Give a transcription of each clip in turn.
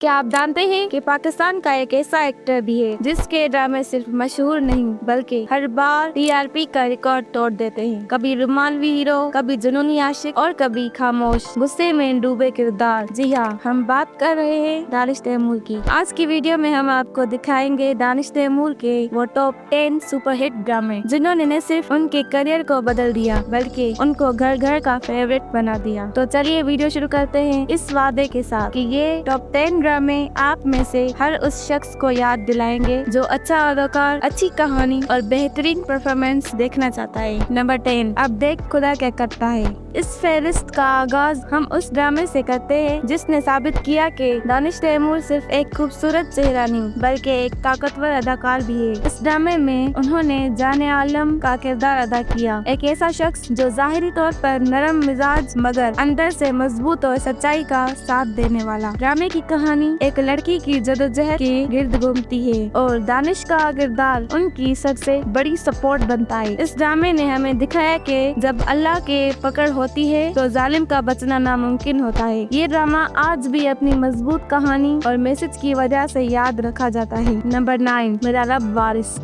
क्या आप जानते हैं कि पाकिस्तान का एक ऐसा एक्टर भी है जिसके ड्रामे सिर्फ मशहूर नहीं बल्कि हर बार टीआरपी का रिकॉर्ड तोड़ देते हैं। कभी रोमांवी हीरो, कभी जुनूनी आशिक और कभी खामोश गुस्से में डूबे किरदार। जी हाँ, हम बात कर रहे हैं दानिश तैमूर की। आज की वीडियो में हम आपको दिखाएंगे दानिश तैमूर के वो टॉप 10 सुपरहिट ड्रामे जिन्होंने न सिर्फ उनके करियर को बदल दिया बल्कि उनको घर घर का फेवरेट बना दिया। तो चलिए वीडियो शुरू करते हैं इस वादे के साथ कि ये टॉप 10 ड्रामे आप में से हर उस शख्स को याद दिलाएंगे जो अच्छा अदाकार, अच्छी कहानी और बेहतरीन परफॉर्मेंस देखना चाहता है। नंबर 10, अब देख खुदा क्या करता है। इस फहरिस्त का आगाज हम उस ड्रामे से करते हैं जिसने साबित किया कि दानिश तैमूर सिर्फ एक खूबसूरत चेहरा नहीं बल्कि एक ताकतवर अदाकार भी है। इस ड्रामे में उन्होंने जाने आलम का किरदार अदा किया, एक ऐसा शख्स जो जाहिरी तौर पर नरम मिजाज मगर अंदर से मजबूत और सच्चाई का साथ देने वाला। ड्रामे की कहानी एक लड़की की जदोजहद के गिर्द घूमती है और दानिश का किरदार उनकी सबसे बड़ी सपोर्ट बनता है। इस ड्रामे ने हमें दिखाया कि जब अल्लाह के पकड़ होती है तो जालिम का बचना नामुमकिन होता है। ये ड्रामा आज भी अपनी मजबूत कहानी और मैसेज की वजह से याद रखा जाता है। नंबर 9, मेरा रब वारिस।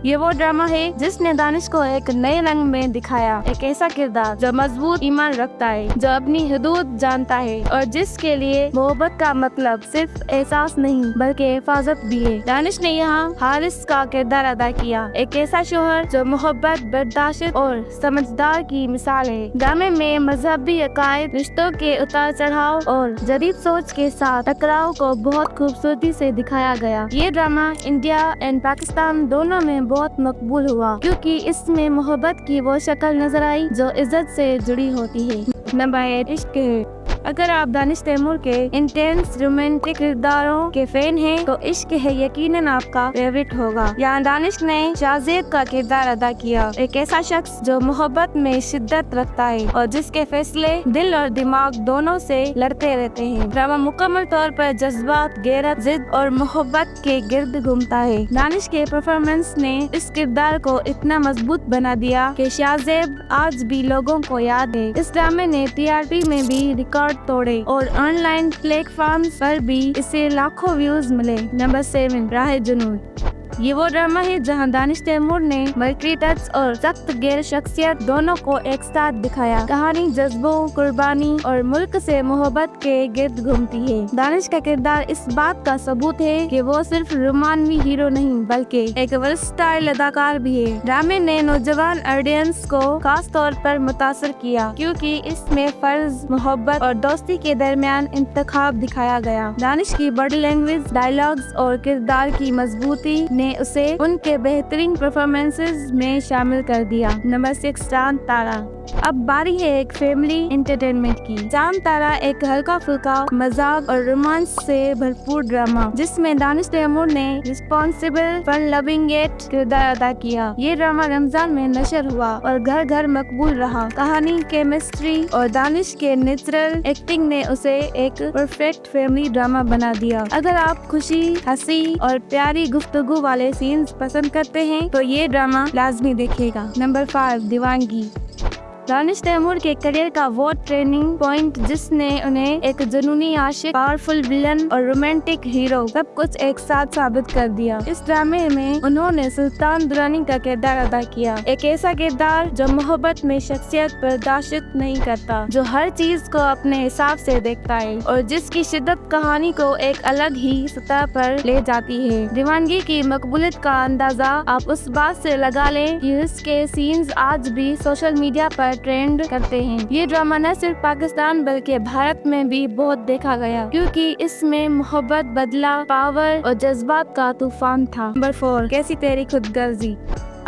ये वो ड्रामा है जिसने दानिश को एक नए रंग में दिखाया, एक ऐसा किरदार जो मजबूत ईमान रखता है, जो अपनी हदूद जानता है और जिसके लिए मोहब्बत का मतलब सिर्फ एहसास नहीं बल्कि हिफाजत भी है। दानिश ने यहाँ हारिस का किरदार अदा किया, एक ऐसा शोहर जो मोहब्बत, बर्दाश्त और समझदार की मिसाल है। ड्रामे में मजहबी अकायद, रिश्तों के उतार चढ़ाव और जदीद सोच के साथ टकराव को बहुत खूबसूरती से दिखाया गया। ये ड्रामा इंडिया एंड पाकिस्तान दोनों में बहुत मकबूल हुआ क्योंकि इसमें मोहब्बत की वो शक्ल नजर आई जो इज्जत से जुड़ी होती है। नंबर 8, इश्क है। अगर आप दानिश तैमूर के इंटेंस रोमांटिक किरदारों के फैन हैं तो इश्क है यकीनन आपका फेवरेट होगा। यहाँ दानिश ने शाहजेब का किरदार अदा किया, एक ऐसा शख्स जो मोहब्बत में शिद्दत रखता है और जिसके फैसले दिल और दिमाग दोनों से लड़ते रहते हैं। ड्रामा मुकम्मल तौर पर जज्बात, गैरत, जिद और मोहब्बत के गिर्द घूमता है। दानिश के परफॉर्मेंस ने इस किरदार को इतना मजबूत बना दिया कि शाहजेब आज भी लोगों को याद है। इस ड्रामे ने टीआरपी में भी रिकॉर्ड तोड़े और ऑनलाइन प्लेटफॉर्म्स पर भी इसे लाखों व्यूज मिले। नंबर 7, राह जुनून। ये वो ड्रामा है जहां दानिश तैमूर ने मर्करी टच और सख्त गैर शख्सियत दोनों को एक साथ दिखाया। कहानी जज्बों, कुर्बानी और मुल्क से मोहब्बत के गिर्द घूमती है। दानिश का किरदार इस बात का सबूत है कि वो सिर्फ रोमानवी हीरो नहीं बल्कि एक वर्सटाइल अदाकार भी है। ड्रामे ने नौजवान ऑडियंस को खास तौर पर मुतासर किया क्योंकि इसमें फर्ज, मोहब्बत और दोस्ती के दरमियान इंतखाब दिखाया गया। दानिश की बॉडी लैंग्वेज, डायलॉग्स और किरदार की मजबूती ने उसे उनके बेहतरीन परफॉर्मेंसेस में शामिल कर दिया। नंबर 6, चांद तारा। अब बारी है एक फैमिली एंटरटेनमेंट की। चांद तारा एक हल्का फुल्का मजाक और रोमांस से भरपूर ड्रामा जिसमें दानिश तैमूर ने रिस्पॉन्सिबल, फन लविंग येट किरदार अदा किया। ये ड्रामा रमजान में नशर हुआ और घर घर मकबूल रहा। कहानी, केमिस्ट्री और दानिश के नेचुरल एक्टिंग ने उसे एक परफेक्ट फैमिली ड्रामा बना दिया। अगर आप खुशी, हंसी और प्यारी गुफ्तगू वाले सीन्स पसंद करते हैं तो ये ड्रामा लाजमी देखिएगा। नंबर 5, दीवानगी। दानिश तैमूर के करियर का वो ट्रेनिंग पॉइंट जिसने उन्हें एक जुनूनी आशिक, पावरफुल विलन और रोमांटिक हीरो सब कुछ एक साथ साबित कर दिया। इस ड्रामे में उन्होंने सुल्तान दुरानी का किरदार अदा किया, एक ऐसा किरदार जो मोहब्बत में शख्सियत बर्दाश्त नहीं करता, जो हर चीज को अपने हिसाब से देखता है और जिसकी शिद्दत कहानी को एक अलग ही सतह पर ले जाती है। दीवानगी की मकबूलियत का अंदाजा आप उस बात से लगा लें कि इसके सीन्स आज भी सोशल मीडिया पर ट्रेंड करते हैं। ये ड्रामा न सिर्फ पाकिस्तान बल्कि भारत में भी बहुत देखा गया क्योंकि इसमें मोहब्बत, बदला, पावर और जज्बात का तूफान था। नंबर 4, कैसी तेरी खुदगर्जी।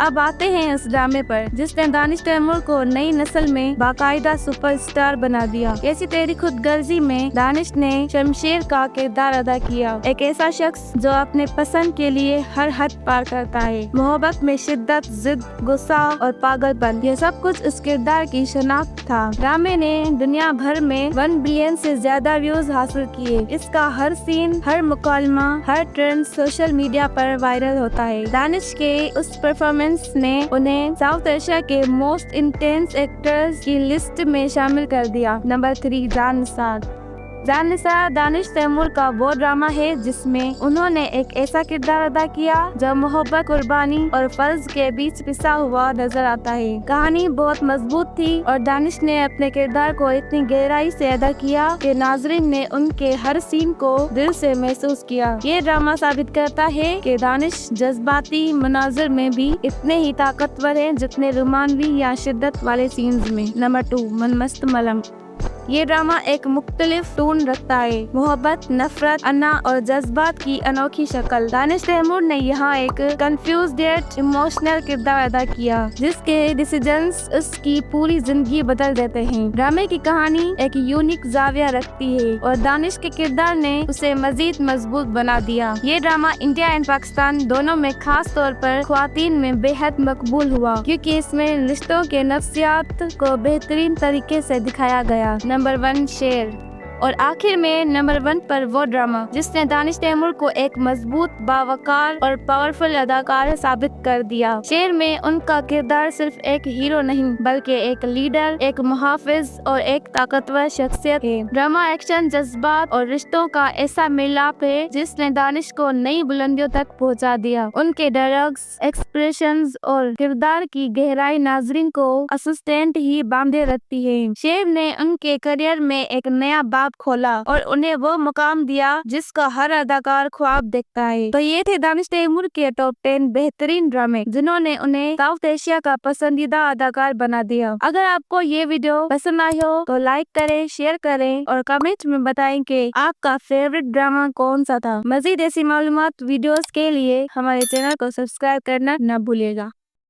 अब आते हैं उस ड्रामे पर जिसने दानिश तैमूर को नई नस्ल में बाकायदा सुपरस्टार बना दिया। कैसी तेरी खुदगर्जी में दानिश ने शमशेर का किरदार अदा किया, एक ऐसा शख्स जो अपने पसंद के लिए हर हद पार करता है। मोहब्बत में शिद्दत, जिद, गुस्सा और पागलपन, यह सब कुछ इस किरदार की शनाख्त था। ड्रामे ने दुनिया भर में 1 बिलियन से ज्यादा व्यूज हासिल किए। इसका हर सीन, हर मुकालमा, हर ट्रेंड सोशल मीडिया पर वायरल होता है। दानिश के उस परफॉर्मेंस ने उन्हें साउथ एशिया के मोस्ट इंटेंस एक्टर्स की लिस्ट में शामिल कर दिया। नंबर 3, जान निसार। जानिसा दानिश तैमूर का वो ड्रामा है जिसमें उन्होंने एक ऐसा किरदार अदा किया जो मोहब्बत, कुर्बानी और फर्ज के बीच पिसा हुआ नजर आता है। कहानी बहुत मजबूत थी और दानिश ने अपने किरदार को इतनी गहराई से अदा किया कि नाजरीन ने उनके हर सीन को दिल से महसूस किया। ये ड्रामा साबित करता है कि दानिश जज्बाती मनाजिर में भी इतने ही ताकतवर है जितने रोमानवी या शिद्दत वाले सीन्स में। नंबर 2, मनमस्त मलम। ये ड्रामा एक मुख्तलिफ टोन रखता है, मोहब्बत, नफरत, अन्ना और जज्बात की अनोखी शक्ल। दानिश तैमूर ने यहाँ एक कंफ्यूज्ड येट इमोशनल किरदार अदा किया जिसके डिसीजंस उसकी पूरी जिंदगी बदल देते हैं। ड्रामे की कहानी एक यूनिक जाविया रखती है और दानिश के किरदार ने उसे मजीद मजबूत बना दिया। ये ड्रामा इंडिया एंड पाकिस्तान दोनों में खास तौर पर ख्वातीन में बेहद मकबूल हुआ क्योंकि इसमें रिश्तों के नफ्सियात को बेहतरीन तरीके से दिखाया गया। नंबर 1, शेर। और आखिर में नंबर 1 पर वो ड्रामा जिसने दानिश तैमूर को एक मजबूत, बावकार और पावरफुल अदाकार साबित कर दिया। शेर में उनका किरदार सिर्फ एक हीरो नहीं बल्कि एक लीडर, एक मुहाफिज और एक ताकतवर शख्सियत है। ड्रामा एक्शन, जज्बात और रिश्तों का ऐसा मिलाप है जिसने दानिश को नई बुलंदियों तक पहुंचा दिया। उनके डायलॉग्स, एक्सप्रेशंस और किरदार की गहराई नाजरीन को असिस्टेंट ही बांधे रखती है। शेर ने उनके करियर में एक नया बाब खोला और उन्हें वो मुकाम दिया जिसका हर अदाकार ख्वाब देखता है। तो ये थे दानिश तैमूर के टॉप 10 बेहतरीन ड्रामे जिन्होंने उन्हें साउथ एशिया का पसंदीदा अदाकार बना दिया। अगर आपको ये वीडियो पसंद आई हो तो लाइक करें, शेयर करें और कमेंट में बताएं कि आपका फेवरेट ड्रामा कौन सा था। मजीद ऐसी मालूमात वीडियोस के लिए हमारे चैनल को सब्सक्राइब करना न भूलिएगा।